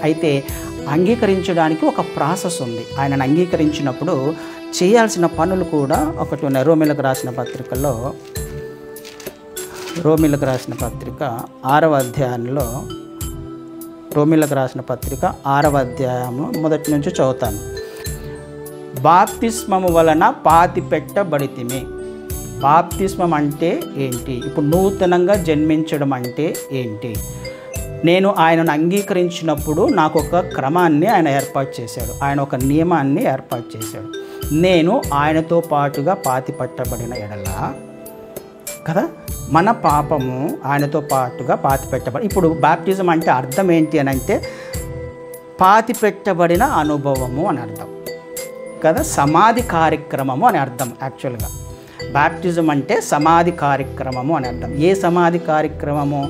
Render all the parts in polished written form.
అయితే అంగీకరించడానికి ఒక ప్రాసెస్ ఉంది. ఆయనను అంగీకరించినప్పుడు చేయాల్సిన పనులు కూడా ఒకటి ఉన్నాయి. రోమీలకు రాసిన పత్రికలో, రోమీలకు రాసిన పత్రిక 6వ అధ్యాయంలో, రోమీలకు రాసిన పత్రిక 6వ అధ్యాయము మొదటి నుంచి చదువుతాను. బాప్తిస్మము వలన పాతి పెట్టబడితిమి. బాప్తిస్మం అంటే ఏంటి? ఇప్పుడు నూతనంగా జన్మించడం అంటే ఏంటి? నేను ఆయనను అంగీకరించినప్పుడు నాకు ఒక క్రమాన్ని ఆయన ఏర్పాటు చేశాడు. ఆయన ఒక నియమాన్ని ఏర్పాటు చేశాడు. నేను ఆయనతో పాటుగా పాతి పట్టబడిన ఎడల కదా, మన పాపము ఆయనతో పాటుగా పాతి పెట్టబడి. ఇప్పుడు బాప్టిజం అంటే అర్థం ఏంటి అని అంటే పాతి పెట్టబడిన అనుభవము అని అర్థం కదా, సమాధి కార్యక్రమము అని అర్థం. యాక్చువల్గా బాప్టిజం అంటే సమాధి కార్యక్రమము అని అర్థం. ఏ సమాధి కార్యక్రమము?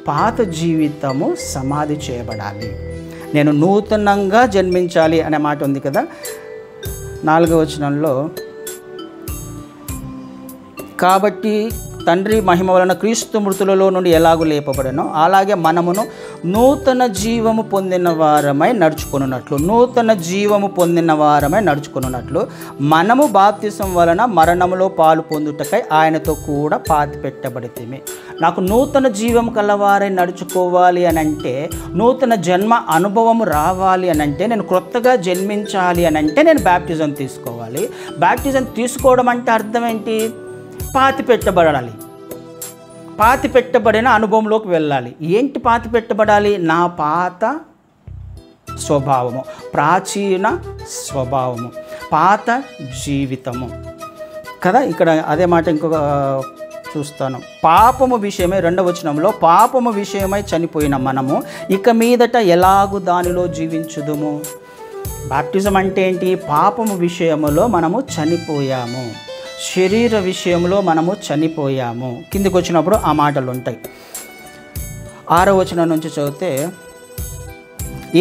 పాత జీవితము సమాధి చేయబడాలి. నేను నూతనంగా జన్మించాలి అనే మాట ఉంది కదా. 4వ వచనంలో, కాబట్టి తండ్రి మహిమ వలన క్రీస్తు మృతులలో నుండి ఎలాగూ లేపబడనో అలాగే మనమును నూతన జీవము పొందిన వారమై నడుచుకొనున్నట్లు, నూతన జీవము పొందిన వారమై నడుచుకొనున్నట్లు మనము బాప్తిసం వలన మరణములో పాలు పొందుటకై ఆయనతో కూడా పాతి పెట్టబడితిమి. నాకు నూతన జీవం కలవారై నడుచుకోవాలి అని అంటే, నూతన జన్మ అనుభవం రావాలి అని అంటే, నేను క్రొత్తగా జన్మించాలి అని అంటే నేను బాప్టిజం తీసుకోవాలి. బాప్టిజం తీసుకోవడం అంటే అర్థం ఏంటి? పాతి పెట్టబడాలి. పాతి పెట్టబడిన అనుభవంలోకి వెళ్ళాలి. ఏంటి పాతి పెట్టబడాలి? నా పాత స్వభావము, ప్రాచీన స్వభావము, పాత జీవితము కదా. ఇక్కడ అదే మాట ఇంకొక చూస్తాను. పాపము విషయమై 2వ వచనంలో, పాపము విషయమై చనిపోయిన మనము ఇక మీదట ఎలాగూ దానిలో జీవించుదుము. బాప్టిజం అంటే ఏంటి? పాపము విషయములో మనము చనిపోయాము, శరీర విషయంలో మనము చనిపోయాము. కిందికి వచ్చినప్పుడు ఆ మాటలు ఉంటాయి. 6వ వచనం నుంచి చదివితే,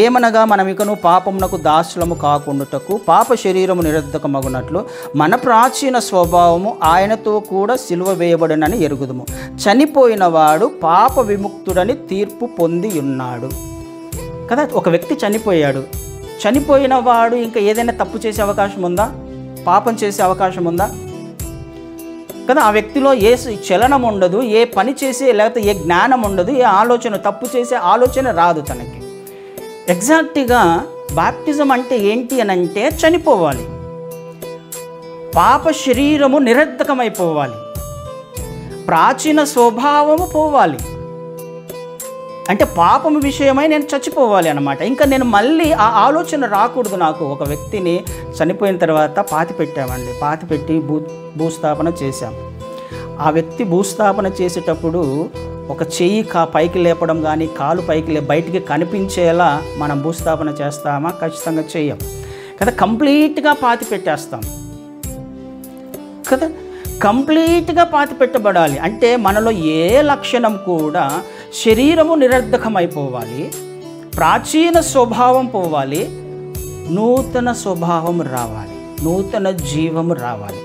ఏమనగా మనం ఇకను పాపమునకు దాసులము కాకుండాటకు పాప శరీరము నిరర్ధకమగునట్లు మన ప్రాచీన స్వభావము ఆయనతో కూడా సిలువ వేయబడినని ఎరుగుదుము. చనిపోయిన వాడు పాప విముక్తుడని తీర్పు పొంది ఉన్నాడు కదా. ఒక వ్యక్తి చనిపోయాడు. చనిపోయిన వాడు ఇంకా ఏదైనా తప్పు చేసే అవకాశం ఉందా? పాపం చేసే అవకాశం ఉందా? కదా. ఆ వ్యక్తిలో ఏ చలనం ఉండదు, ఏ పని చేసే లేకపోతే ఏ జ్ఞానం ఉండదు, ఏ ఆలోచన, తప్పు చేసే ఆలోచన రాదు తనకి. ఎగ్జాక్ట్గా బాప్టిజం అంటే ఏంటి అని అంటే చనిపోవాలి, పాప శరీరము నిరర్ధకమైపోవాలి, ప్రాచీన స్వభావము పోవాలి. అంటే పాపము విషయమై నేను చచ్చిపోవాలి అన్నమాట. ఇంకా నేను మళ్ళీ ఆ ఆలోచన రాకూడదు నాకు. ఒక వ్యక్తిని చనిపోయిన తర్వాత పాతి పెట్టామండి, పాతి పెట్టి భూస్థాపన చేశాం. ఆ వ్యక్తి భూస్థాపన చేసేటప్పుడు ఒక చెయ్యి పైకి లేపడం కానీ, కాలు పైకి బయటికి కనిపించేలా మనం భూస్థాపన చేస్తామా? ఖచ్చితంగా చెయ్యం కదా. కంప్లీట్గా పాతి పెట్టేస్తాం కదా. కంప్లీట్గా పాతి పెట్టబడాలి అంటే మనలో ఏ లక్షణం కూడా, శరీరము నిరర్ధకమైపోవాలి, ప్రాచీన స్వభావం పోవాలి, నూతన స్వభావం రావాలి, నూతన జీవము రావాలి.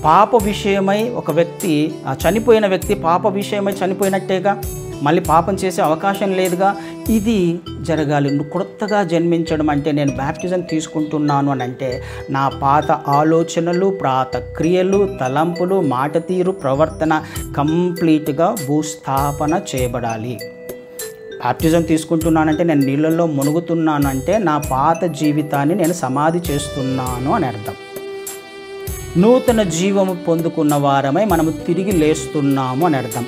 పాప విషయమై ఒక వ్యక్తి, ఆ చనిపోయిన వ్యక్తి పాప విషయమై చనిపోయినట్టేగా, మళ్ళీ పాపం చేసే అవకాశం లేదుగా. ఇది జరగాలి. కొత్తగా జన్మించడం అంటే నేను బాప్టిజం తీసుకుంటున్నాను అని అంటే నా పాత ఆలోచనలు, పాత క్రియలు, తలంపులు, మాట తీరు, ప్రవర్తన కంప్లీట్గా భూస్థాపన చేయబడాలి. బాప్టిజం తీసుకుంటున్నానంటే నేను నీళ్ళల్లో మునుగుతున్నానంటే నా పాత జీవితాన్ని నేను సమాధి చేస్తున్నాను అని అర్థం. నూతన జీవము పొందుకున్న వారమై మనము తిరిగి లేస్తున్నాము అని అర్థం.